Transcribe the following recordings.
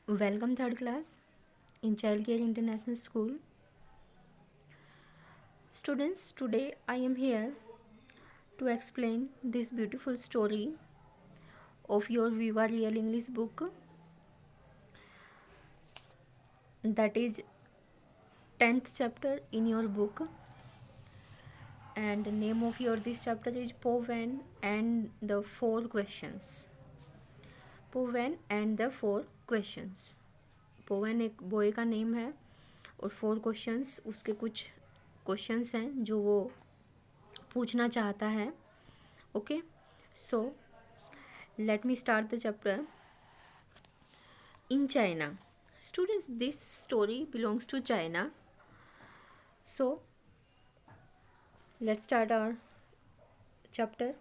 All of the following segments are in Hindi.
Welcome third class in Childcare International School. Students, today I am here to explain this beautiful story of your Viva Real English book, that is 10th chapter in your book, and the name of your this chapter is Poven and the four questions. Poven and the four questions. पोवन एक बॉय का नेम है और फोर क्वेश्चंस उसके कुछ क्वेश्चंस हैं जो वो पूछना चाहता है. Okay, so let me start the chapter. In China, students, this story belongs to China. So let's start our chapter.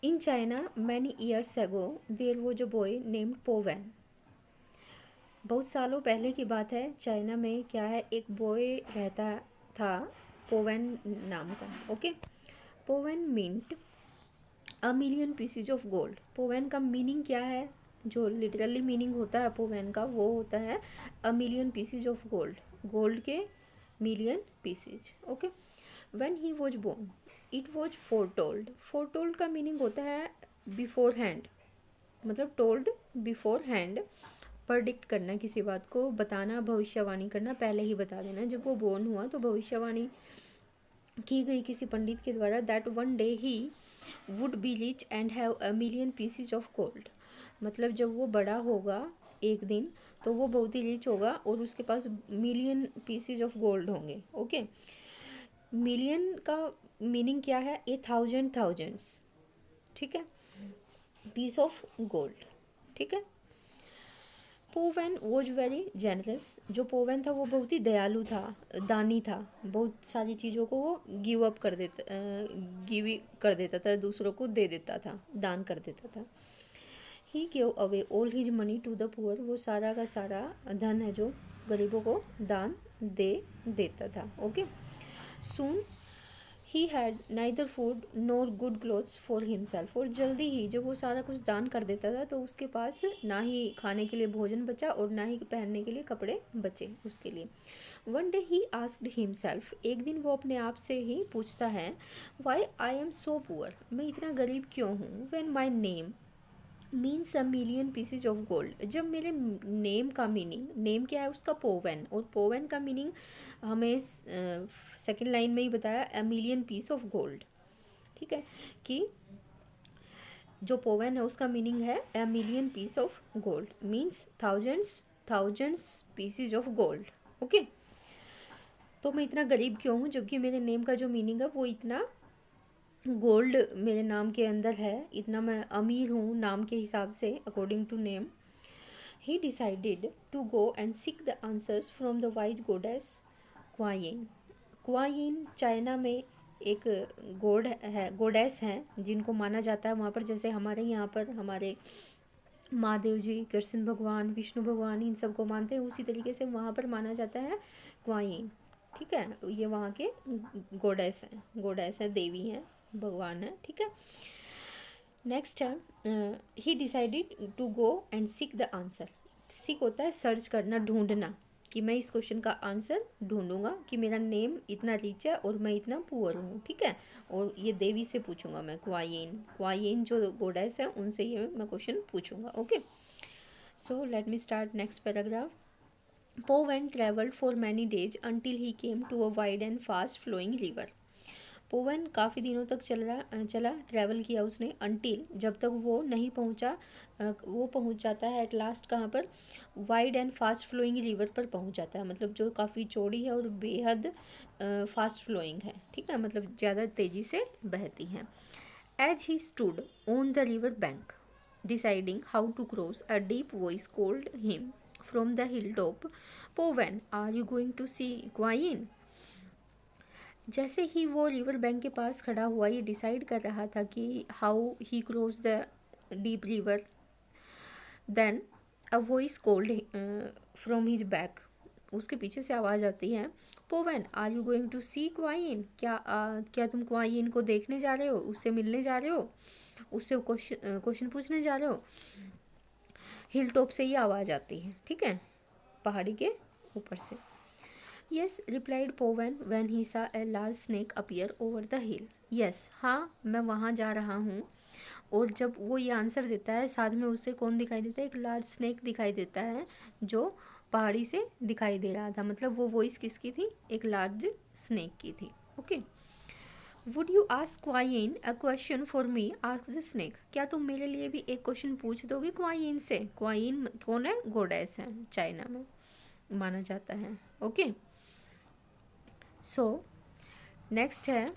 In China many years ago there was a boy named Powen. बहुत सालों पहले की बात है. चाइना में क्या है, एक बॉय रहता था पोवेन नाम का. Okay, Powen meant a million pieces of gold. Powen का मीनिंग क्या है, जो लिटरली मीनिंग होता है पोवेन का, वो होता है a million pieces of gold. Gold के million pieces. Okay, when he was born it was foretold. Foretold का मीनिंग होता है बिफोर हैंड, मतलब टोल्ड बिफोर हैंड. प्रेडिक्ट करना, किसी बात को बताना, भविष्यवाणी करना, पहले ही बता देना. जब वो बोर्न हुआ तो भविष्यवाणी की गई किसी पंडित के द्वारा that one day he would be rich and have a million pieces of gold. मतलब जब वो बड़ा होगा एक दिन तो वो बहुत ही रिच होगा और उसके पास मिलियन पीसीज ऑफ गोल्ड होंगे. ओके, मिलियन का मीनिंग क्या है, ए थाउजेंड थाउजेंड्स. ठीक है, पीस ऑफ गोल्ड. ठीक है. पोवेन वॉज वेरी जेनरस. जो पोवेन था वो बहुत ही दयालु था, दानी था. बहुत सारी चीज़ों को वो गिव अप कर देता था, दूसरों को दे देता था, दान कर देता था. He give away all his money to the poor. वो सारा का सारा धन है जो गरीबों को दान दे देता था. Okay, soon he had neither food NOR good clothes for himself. और जल्दी ही जब वो सारा कुछ दान कर देता था तो उसके पास ना ही खाने के लिए भोजन बचा और ना ही पहनने के लिए कपड़े बचे उसके लिए. One day he asked himself. एक दिन वो अपने आप से ही पूछता है, why I am so poor. मैं इतना गरीब क्यों हूँ. When my name means a million pieces of gold. जब मेरे नेम का मीनिंग, नेम क्या है उसका, पोवेन, और पोवेन का मीनिंग हमें सेकेंड लाइन में ही बताया, a million piece of gold. ठीक है, कि जो पोवेन है उसका मीनिंग है a million piece of gold, means thousands thousands pieces of gold. Okay, तो मैं इतना गरीब क्यों हूँ जबकि मेरे नेम का जो मीनिंग है वो इतना गोल्ड मेरे नाम के अंदर है, इतना मैं अमीर हूँ नाम के हिसाब से, according to name. He decided to go and seek the answers from the wise goddess Kwan Yin. Kwan Yin China में एक गॉड है, गोडेस हैं जिनको माना जाता है वहाँ पर. जैसे हमारे यहाँ पर हमारे महादेव जी, कृष्ण भगवान, विष्णु भगवान, इन सबको मानते हैं, उसी तरीके से वहाँ पर माना जाता है क्वाइन. ठीक है, ये वहाँ के गोडेस हैं. गोडेस है, देवी हैं, भगवान है. ठीक है. नेक्स्ट है, he decided to go and seek the answer. Seek होता है सर्च करना, ढूंढना, कि मैं इस क्वेश्चन का आंसर ढूंढूंगा कि मेरा नेम इतना रिच है और मैं इतना पुअर हूँ. ठीक है, और ये देवी से पूछूंगा मैं, क्वाइन. क्वाइन जो गोडेस है उनसे ये मैं क्वेश्चन पूछूंगा. Okay, so let me start next paragraph. Powen travelled for many days until he came to a wide and fast flowing river. Powen काफ़ी दिनों तक चला ट्रैवल किया उसने, अंटिल जब तक वो नहीं पहुंचा. वो पहुंच जाता है एट लास्ट कहाँ पर, wide and fast flowing river पर पहुंच जाता है. मतलब जो काफ़ी चौड़ी है और बेहद फास्ट फ्लोइंग है. ठीक है, मतलब ज़्यादा तेज़ी से बहती है. As he stood on the river bank deciding how to cross, a deep voice called him from the hill top, Powen are you going to see Kwan Yin. जैसे ही वो रिवर बैंक के पास खड़ा हुआ, ये डिसाइड कर रहा था कि how he cross the deep river, then a voice called from his back. उसके पीछे से आवाज़ आती है, Powen are you going to see Kwan Yin. क्या तुम क्वाइन को देखने जा रहे हो, उससे मिलने जा रहे हो, उससे क्वेश्चन पूछने जा रहे हो. हिल टॉप से ही आवाज़ आती है, ठीक है, पहाड़ी के ऊपर से। यस रिप्लाइड पोवन व्हेन ही सा a large snake appear over the hill. Yes, हाँ मैं वहाँ जा रहा हूँ। और जब वो ये आंसर देता है, साथ में उसे कौन दिखाई देता है, एक लार्ज स्नेक दिखाई देता है जो पहाड़ी से दिखाई दे रहा था। मतलब वो वॉइस किसकी थी, एक लार्ज स्नेक की थी। Okay, would you ask coin a question for me, ask the snake. क्या तुम मेरे लिए भी एक क्वेश्चन पूछ दोगे क्वाइन से। क्वाइन कौन है, गॉडेस है, चाइना में माना जाता है। ओके, सो नेक्स्ट है,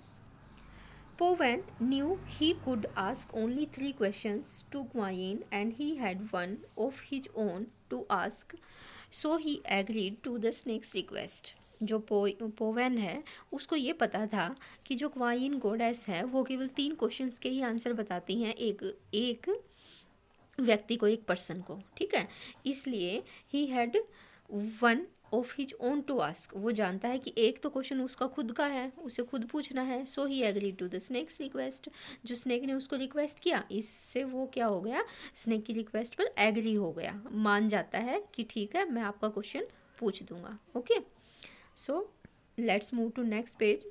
पोवन knew he could ask only 3 questions to Quyen and he had one of his own to ask, so he agreed to the snake's request. जो पोवन है उसको ये पता था कि जो क्वाइन गॉडेस है वो केवल 3 क्वेश्चंस के ही आंसर बताती हैं एक व्यक्ति को, एक पर्सन को, ठीक है। इसलिए he had one of his own to ask, वो जानता है कि एक तो क्वेश्चन उसका खुद का है, उसे खुद पूछना है। So he agree to the snake's request, जो स्नेक ने उसको रिक्वेस्ट किया, इससे वो क्या हो गया, स्नेक की रिक्वेस्ट पर एग्री हो गया, मान जाता है कि ठीक है मैं आपका क्वेश्चन पूछ दूंगा। Okay, so let's move to next page.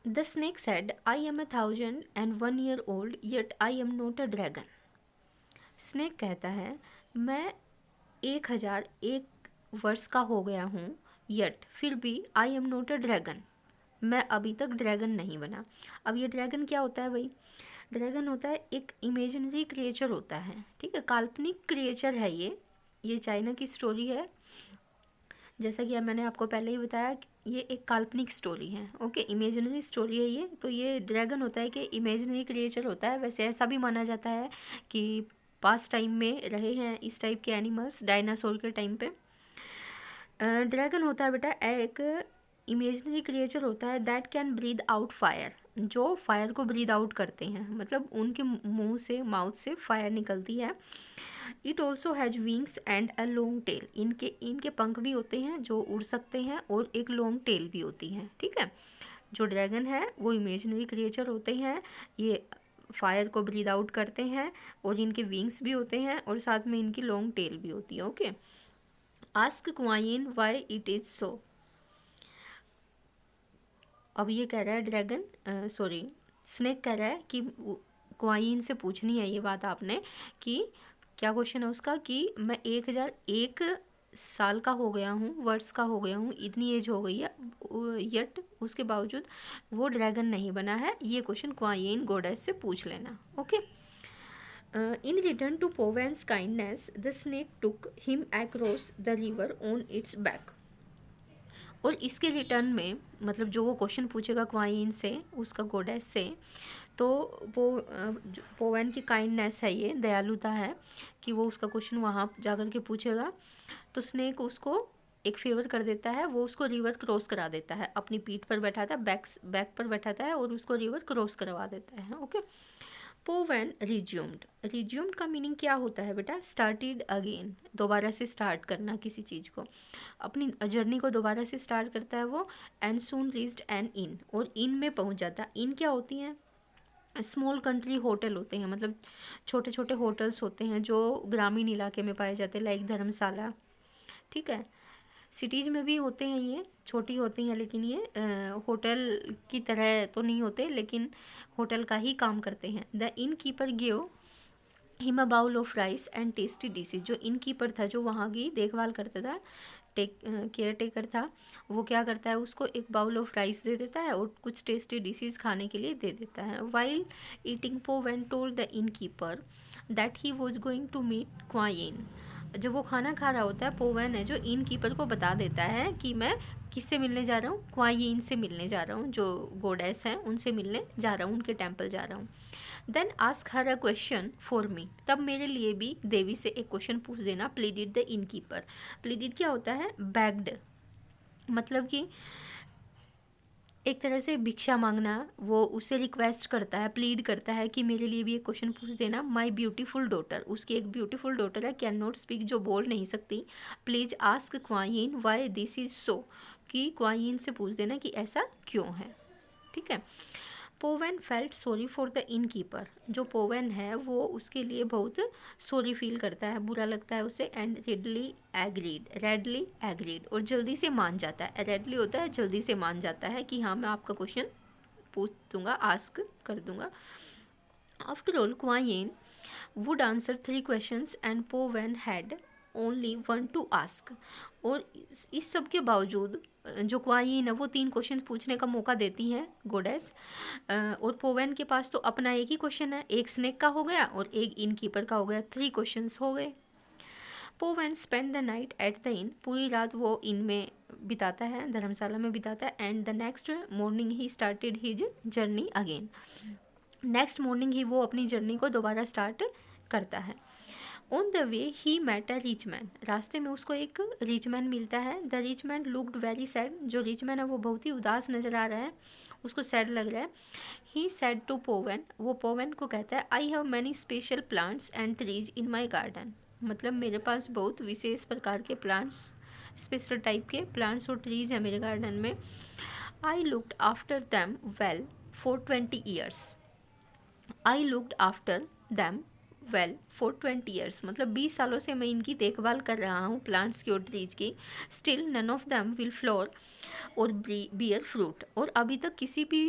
The snake said, I am 1,001 year old, yet I am not a dragon. Snake कहता है मैं 1001 वर्ष का हो गया हूँ, यट फिर भी I am not a dragon, मैं अभी तक ड्रैगन नहीं बना। अब ये ड्रैगन क्या होता है भाई, ड्रैगन होता है एक इमेजिनरी क्रिएचर होता है, ठीक है, काल्पनिक क्रिएचर है ये चाइना की स्टोरी है। जैसा कि मैंने आपको पहले ही बताया, ये एक काल्पनिक स्टोरी है। ओके, इमेजिनरी स्टोरी है ये। तो ये ड्रैगन होता है कि इमेजिनरी क्रिएचर होता है। वैसे ऐसा भी माना जाता है कि पास्ट टाइम में रहे हैं इस टाइप के एनिमल्स, डायनासोर के टाइम पे। ड्रैगन होता है बेटा एक इमेजिनरी क्रिएचर होता है that can breathe out fire, जो फायर को ब्रीद आउट करते हैं, मतलब उनके मुंह से, माउथ से फायर निकलती है। It also has wings and a long tail, इनके पंख भी होते हैं जो उड़ सकते हैं, और एक लॉन्ग टेल भी होती है, ठीक है। जो ड्रैगन है वो इमेजिनरी क्रिएचर होते हैं, ये फायर को ब्रीद आउट करते हैं, और इनके विंग्स भी होते हैं, और साथ में इनकी लॉन्ग टेल भी होती है। Okay, ask coin why it is so. अब ये कह रहा है ड्रैगन, स्नेक कह रहा है कि क्वाइन से पूछनी है ये बात आपने, कि क्या क्वेश्चन है उसका, कि मैं 1001 साल का हो गया हूँ, वर्ष का हो गया हूँ, इतनी एज हो गई है, यट उसके बावजूद वो ड्रैगन नहीं बना है। ये क्वेश्चन क्वाइन गॉडेस से पूछ लेना। Okay, in return to Powen's kindness the snake took him across the river on its back. और इसके रिटर्न में, मतलब जो वो क्वेश्चन पूछेगा क्वाइन से, उसका गॉडेस से, तो वो पोवेन की काइंडनेस है, ये दयालुता है कि वो उसका क्वेश्चन वहाँ जाकर के पूछेगा। तो स्नेक उसको एक फेवर कर देता है, वो उसको रिवर क्रॉस करा देता है, अपनी पीठ पर बैठाता है, बैक पर बैठाता है और उसको रिवर क्रॉस करवा देता है। ओके, पोवेन रिज्यूम्ड का मीनिंग क्या होता है बेटा, स्टार्टेड अगेन, दोबारा से स्टार्ट करना किसी चीज़ को, अपनी जर्नी को दोबारा से स्टार्ट करता है वो। एंड सून रीच्ड एन इन, और इन में पहुंच जाता है। इन क्या होती हैं, स्मॉल कंट्री होटल होते हैं, मतलब छोटे छोटे होटल्स होते हैं जो ग्रामीण इलाके में पाए जाते हैं, लाइक धर्मशाला, ठीक है। सिटीज़ में भी होते हैं, ये छोटी होती हैं, लेकिन ये होटल की तरह तो नहीं होते, लेकिन होटल का ही काम करते हैं। The innkeeper give him a bowl of rice and tasty dishes. जो इन कीपर था, जो वहाँ की देखभाल करता था, केयर टेकर था, वो क्या करता है, उसको एक बाउल ऑफ राइस दे देता है और कुछ टेस्टी डिशेज खाने के लिए दे देता है। While eating Powen told the innkeeper that he was going to meet Kwan Yin. जब वो खाना खा रहा होता है, पोवेन है जो इन कीपर को बता देता है कि मैं किससे मिलने जा रहा हूँ, क्वाइन से मिलने जा रहा हूँ, जो गॉडेस हैं उनसे मिलने जा रहा हूँ, उनके टेम्पल जा रहा हूँ। Then ask her a question for me, तब मेरे लिए भी देवी से एक क्वेश्चन पूछ देना। प्लीडिड द इन कीपर, प्लीडिड क्या होता है, बैग्ड, मतलब कि एक तरह से भिक्षा मांगना, वो उससे रिक्वेस्ट करता है, प्लीड करता है कि मेरे लिए भी एक क्वेश्चन पूछ देना। माई ब्यूटीफुल डॉटर, उसकी एक ब्यूटीफुल डॉटर है, कैन नॉट स्पीक, जो बोल नहीं सकती। Please ask coin why this is so, कि क्वाइन से पूछ देना कि ऐसा क्यों है, ठीक है। पोवेन felt sorry for the innkeeper, जो पोवेन है वो उसके लिए बहुत सॉरी फील करता है, बुरा लगता है उसे, एंड रेडली एग्रीड, और जल्दी से मान जाता है। रेडली होता है जल्दी से मान जाता है कि हाँ मैं आपका क्वेश्चन पूछ दूंगा, आस्क कर दूंगा। After all Kwan Yin would answer 3 questions and Powen had only 1 to ask, और इस सब के बावजूद जो क्वाइन है वो 3 क्वेश्चन पूछने का मौका देती हैं गोडेस, और पोवेन के पास तो अपना एक ही क्वेश्चन है, एक स्नेक का हो गया और एक इनकीपर का हो गया, 3 क्वेश्चंस हो गए। Powen spend the night at the inn, पूरी रात वो इन में बिताता है, धर्मशाला में बिताता है, and the next morning he started his journey again, next morning ही वो अपनी जर्नी को दोबारा स्टार्ट करता है। On the way he met a rich man, रास्ते में उसको एक रिच मैन मिलता है। The rich man looked very sad, जो रिच मैन है वो बहुत ही उदास नज़र आ रहा है, उसको सैड लग रहा है। ही सैड टू पोवेन, वो पोवेन को कहता है I have many special plants and trees in my garden, मतलब मेरे पास बहुत विशेष प्रकार के प्लांट्स, स्पेशल टाइप के प्लांट्स और ट्रीज हैं मेरे गार्डन में। I looked after them well for 20 years, I looked after them well for 20 years, मतलब 20 सालों से मैं इनकी देखभाल कर रहा हूँ, प्लांट्स की और ट्रीज की। Still none of them will flower और बियर फ्रूट, और अभी तक किसी भी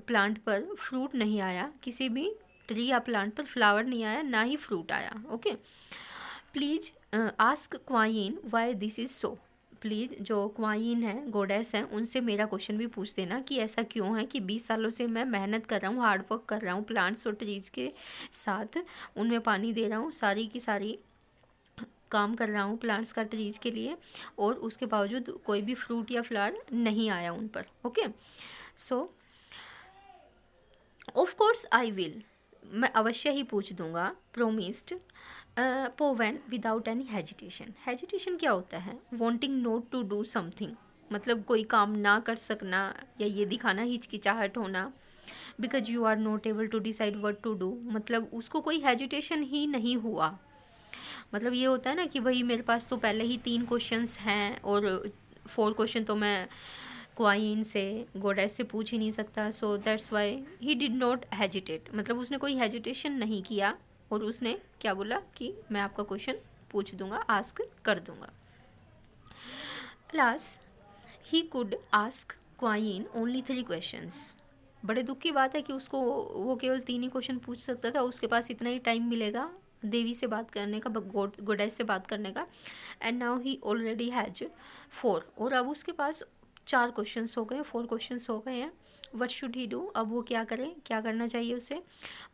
प्लांट पर फ्रूट नहीं आया, किसी भी ट्री या प्लांट पर फ्लावर नहीं आया, ना ही फ्रूट आया। Okay, please ask coin why this is so, please जो क्वाइन है, गोडेस हैं, उनसे मेरा क्वेश्चन भी पूछ देना कि ऐसा क्यों है कि 20 सालों से मैं मेहनत कर रहा हूँ, हार्ड वर्क कर रहा हूँ प्लांट्स और ट्रीज के साथ, उनमें पानी दे रहा हूँ, सारी की सारी काम कर रहा हूँ प्लांट्स का, ट्रीज के लिए, और उसके बावजूद कोई भी फ्रूट या फ्लावर नहीं आया उन पर। Okay, so of course I will, मैं अवश्य ही पूछ दूंगा, promised Powen without any hesitation. Hesitation क्या होता है? Wanting not to do something, मतलब कोई काम ना कर सकना या ये दिखाना हिचकिचाहट होना। Because you are not able to decide what to do, मतलब उसको कोई हेजिटेशन ही नहीं हुआ। मतलब ये होता है ना कि भाई मेरे पास तो पहले ही 3 क्वेश्चंस हैं और 4 क्वेश्चन तो मैं क्वाइन से, गोडेस से पूछ ही नहीं सकता, so that's why he did not hesitate, मतलब उसने कोई हेजिटेशन नहीं किया और उसने क्या बोला कि मैं आपका क्वेश्चन पूछ दूंगा, आस्क कर दूंगा। Last he could ask coin only 3 questions, बड़े दुख की बात है कि उसको वो केवल 3 ही क्वेश्चन पूछ सकता था, उसके पास इतना ही टाइम मिलेगा देवी से बात करने का, गोडेस से बात करने का, and now he already has 4, और अब उसके पास 4 क्वेश्चंस हो गए, 4 क्वेश्चंस हो गए हैं। व्हाट शुड ही डू, अब वो क्या करे, क्या करना चाहिए उसे?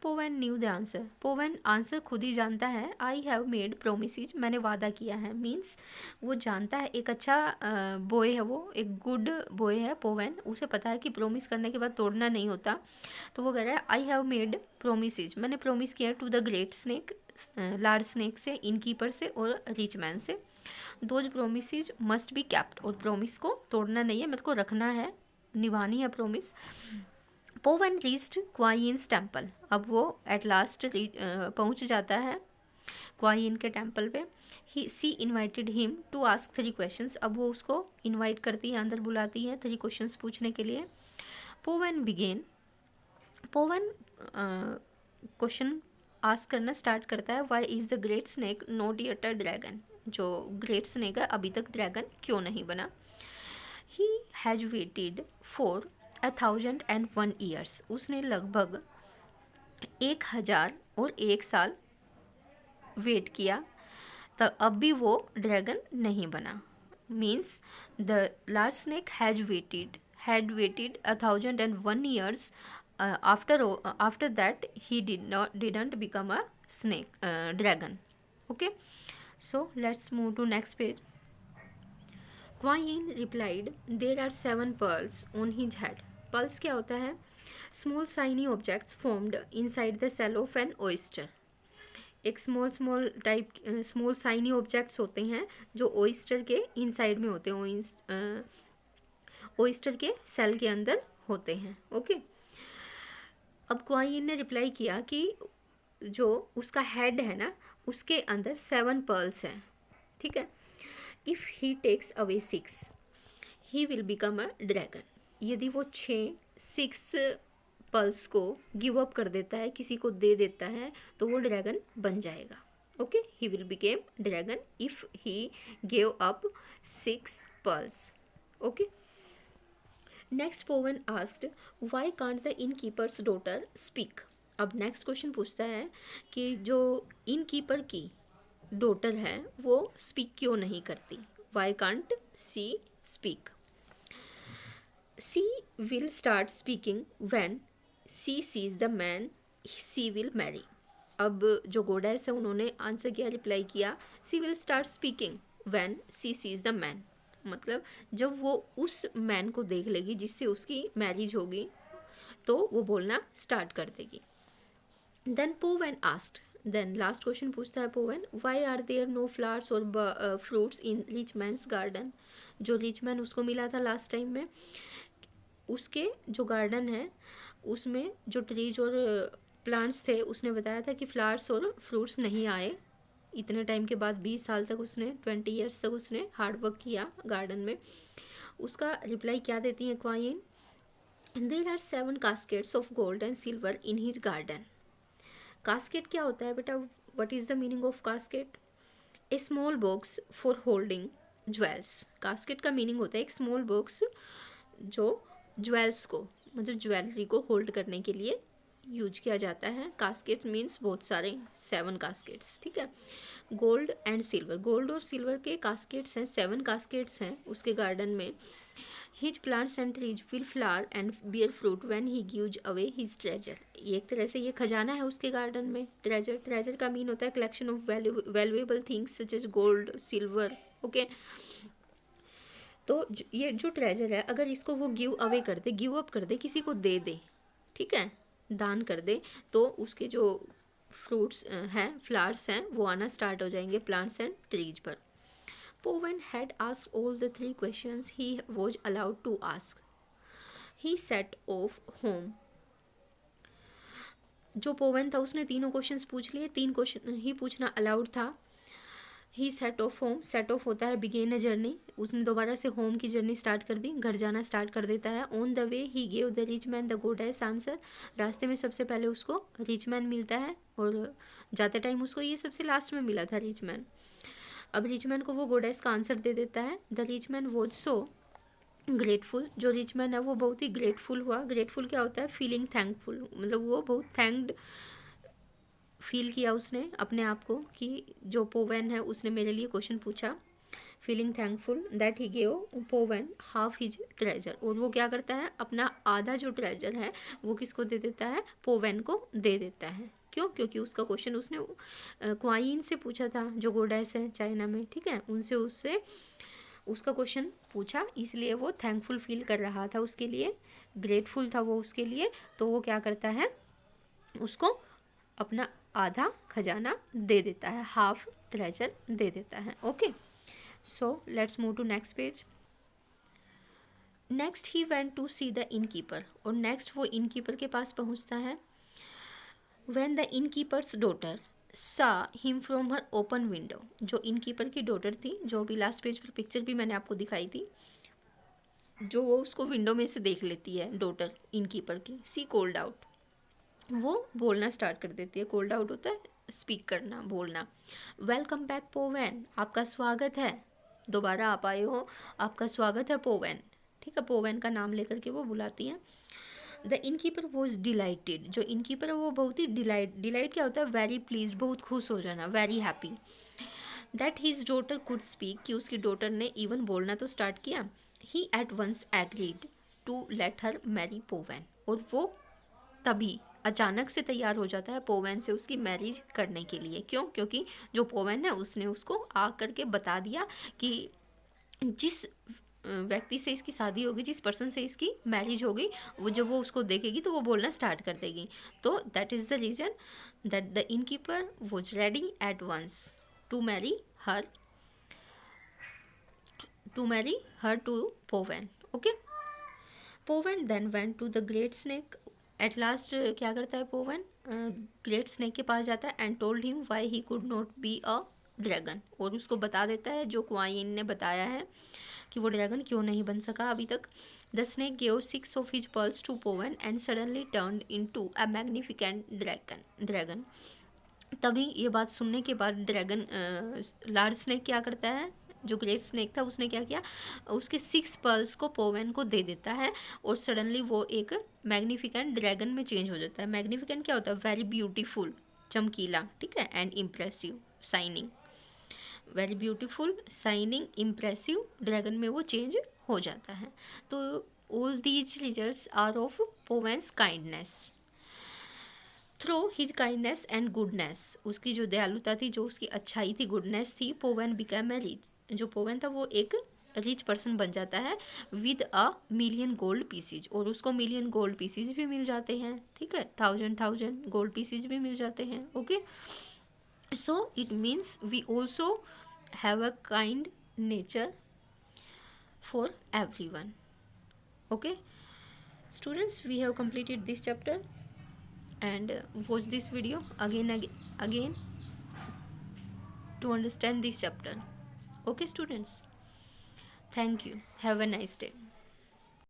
पोवेन न्यू द आंसर, पोवेन आंसर खुद ही जानता है। आई हैव मेड प्रोमिसेस, मैंने वादा किया है, मीन्स वो जानता है, एक अच्छा बॉय है वो, एक गुड बॉय है पोवेन, उसे पता है कि प्रोमिस करने के बाद तोड़ना नहीं होता, तो वो कह रहा है आई हैव मेड प्रोमिसेस, मैंने प्रोमिस किया to the great snake, large snake से, इनकीपर से और रिच मैन से। Those promises must be kept, और प्रोमिस को तोड़ना नहीं है, मेरे को रखना है, निभानी है प्रोमिस। पोवेन रीच्ड क्वाइन्स टेम्पल, अब वो एट लास्ट पहुंच जाता है क्वाइन के टेम्पल पे। She invited him to ask 3 questions, अब वो उसको इन्वाइट करती है, अंदर बुलाती है 3 क्वेश्चंस पूछने के लिए। Poven began, Poven question ask करना स्टार्ट करता है, why is the great snake not yet a dragon, जो ग्रेट स्नेक है अभी तक ड्रैगन क्यों नहीं बना। He has waited for 1001 years, उसने लगभग 1001 साल वेट किया, तब अब भी वो ड्रैगन नहीं बना। Means the large snake had weighted 1001 years, after that he didn't become a snake dragon. Okay, so let's move to next page. Quine replied, there are 7 pearls on his head. Pearls क्या होता है? Small shiny objects formed inside the shell of an oyster. एक स्मॉल शाइनी ऑब्जेक्ट्स होते हैं जो ओइस्टर के इनसाइड में होते हैं, ओइस्टर के सेल के अंदर होते हैं। ओके, अब क्वाइन ने रिप्लाई किया कि जो उसका हेड है ना, उसके अंदर 7 पर्ल्स हैं, ठीक है। If he takes away 6 he will become a dragon, यदि वो 6 पल्स को गिव अप कर देता है, किसी को दे देता है, तो वो ड्रैगन बन जाएगा। Okay, he will became dragon if he give up 6 pearls. Okay, next Powen asked why can't the innkeeper's daughter speak. अब नेक्स्ट क्वेश्चन पूछता है कि जो इनकीपर की डॉटर है वो स्पीक क्यों नहीं करती। Why can't she speak. She will start speaking when she sees the man she will marry. अब जो गोडेस है उन्होंने आंसर किया, रिप्लाई किया, she will start speaking when she sees the man, मतलब जब वो उस मैन को देख लेगी जिससे उसकी मैरिज होगी तो वो बोलना स्टार्ट कर देगी। देन पोवन आस्क्ड, देन लास्ट क्वेश्चन पूछता है Poven, why are there no flowers और fruits in rich man's garden. जो रिच मैन उसको मिला था लास्ट टाइम में, उसके जो गार्डन है उसमें जो ट्रीज और प्लांट्स थे उसने बताया था कि फ्लावर्स और फ्रूट्स नहीं आए इतने टाइम के बाद। 20 साल तक उसने 20 ईयर्स तक उसने हार्ड वर्क किया गार्डन में। उसका रिप्लाई क्या देती है Kwan Yin, there are 7 caskets of gold and silver in his garden. Casket क्या होता है बेटा, what is the meaning of casket, a small box for holding jewels. Casket का मीनिंग होता है एक स्मॉल बॉक्स जो ज्वेल्स को, मतलब ज्वेलरी को होल्ड करने के लिए यूज किया जाता है। कास्केट मीन्स बहुत सारे, 7 कास्केट्स, ठीक है। गोल्ड एंड सिल्वर, गोल्ड और सिल्वर के कास्केट्स हैं, 7 कास्केट्स हैं उसके गार्डन में। His plants and trees will flower and bear fruit when he gives away his treasure. एक तरह से ये खजाना है उसके गार्डन में। ट्रेजर, ट्रेजर का मीन होता है collection of valuable things such as gold silver. Okay, तो ये जो ट्रेजर है अगर इसको वो गिव अवे कर दे, गिव अप कर दे, किसी को दे दे, ठीक है, दान कर दे, तो उसके जो फ्रूट्स हैं, फ्लावर्स हैं, वो आना स्टार्ट हो जाएंगे प्लांट्स एंड ट्रीज पर। Poven had asked all the 3 questions he was allowed to ask. He set off home. जो पोवन था उसने तीनों क्वेश्चंस पूछ लिए, 3 क्वेश्चन ही पूछना अलाउड था। He set off home, set off होता है बिगेन अ जर्नी, उसने दोबारा से होम की जर्नी स्टार्ट कर दी, घर जाना स्टार्ट कर देता है। On the way he gave the rich man the गोडेस answer. रास्ते में सबसे पहले उसको रिच मैन मिलता है और जाते टाइम उसको ये सबसे लास्ट में मिला था रिच मैन। अब रिच मैन को वो गोडेस का आंसर दे देता है। The rich man was so grateful, जो रिच मैन है वो बहुत ही ग्रेटफुल हुआ। ग्रेटफुल क्या होता है, फीलिंग थैंकफुल, मतलब वो बहुत थैंक्ड फील किया उसने अपने आप को कि जो पोवन है उसने मेरे लिए क्वेश्चन पूछा। Feeling thankful that he gave पोवन हाफ हिज ट्रेजर। और वो क्या करता है, अपना आधा जो ट्रेजर है वो किसको दे देता है, पोवन को दे देता है। क्यों, क्योंकि उसका क्वेश्चन उसने क्वाइन से पूछा था, जो गोडेस है चाइना में, ठीक है, उनसे उससे उसका क्वेश्चन पूछा, इसलिए वो थैंकफुल फील कर रहा था उसके लिए, ग्रेटफुल था वो उसके लिए। तो वो क्या करता है, उसको अपना आधा खजाना दे देता है, हाफ ट्रेजर दे देता है। Okay, so let's move to next page. Next he went to see the innkeeper, और नेक्स्ट वो इनकीपर के पास पहुंचता है। When the innkeeper's daughter saw him from her open window, जो इनकीपर की डॉटर थी, जो अभी लास्ट पेज पर पिक्चर भी मैंने आपको दिखाई थी, जो वो उसको विंडो में से देख लेती है डॉटर इनकीपर की। सी कॉल्ड आउट, वो बोलना स्टार्ट कर देती है। कोल्ड आउट होता है स्पीक करना, बोलना। वेलकम बैक पोवन, आपका स्वागत है, दोबारा आप आए हो, आपका स्वागत है पोवन, ठीक है, पोवन का नाम लेकर के वो बुलाती हैं। द इनकीपर वॉज डिलाइटेड, जो इनकीपर है वो बहुत ही डिलाइट क्या होता है, वेरी प्लीज, बहुत खुश हो जाना, very happy. That his daughter could speak, कि उसकी डॉटर ने इवन बोलना तो स्टार्ट किया। He at once agreed to let her marry Powen, और वो तभी अचानक से तैयार हो जाता है पोवन से उसकी मैरिज करने के लिए। क्यों, क्योंकि जो पोवन है उसने उसको आ करके बता दिया कि जिस व्यक्ति से इसकी शादी होगी, जिस पर्सन से इसकी मैरिज होगी, वो जब वो उसको देखेगी तो वो बोलना स्टार्ट कर देगी। तो that is the reason that the innkeeper was ready at once to marry her to Powen. Okay, Powen then went to the great snake, at last क्या करता है पोवन, ग्रेट स्नेक के पास जाता है and told him why he could not be a dragon, और उसको बता देता है जो क्वाइन ने बताया है कि वो ड्रैगन क्यों नहीं बन सका अभी तक। The snake gave 6 of his pearls to Powen and suddenly turned into a magnificent dragon. तभी ये बात सुनने के बाद ड्रैगन लार्ज स्नेक क्या करता है, जो ग्रेट स्नेक था उसने क्या किया, उसके 6 पर्ल्स को पोवेन को दे देता है और सडनली वो एक मैग्निफिकेंट ड्रैगन में चेंज हो जाता है. मैग्निफिकेंट क्या होता है, वेरी ब्यूटीफुल, चमकीला, ठीक है, and impressive, shining, very beautiful, shining, impressive dragon में वो चेंज हो जाता है. तो all these results are of Powen's kindness. Through his kindness and goodness, उसकी जो दयालुता थी, जो उसकी अच्छाई थी, गुडनेस थी, पोवेन बिकम ए रिच, जो पोवेन था वो एक रिच पर्सन बन जाता है with a million gold pieces, और उसको मिलियन गोल्ड पीसीज भी मिल जाते हैं, ठीक है, 1000 गोल्ड पीसीज भी मिल जाते हैं. Okay, so it means we also have a kind nature for everyone. Okay, students, we have completed this chapter and watch this video again to understand this chapter. Okay students, thank you, have a nice day.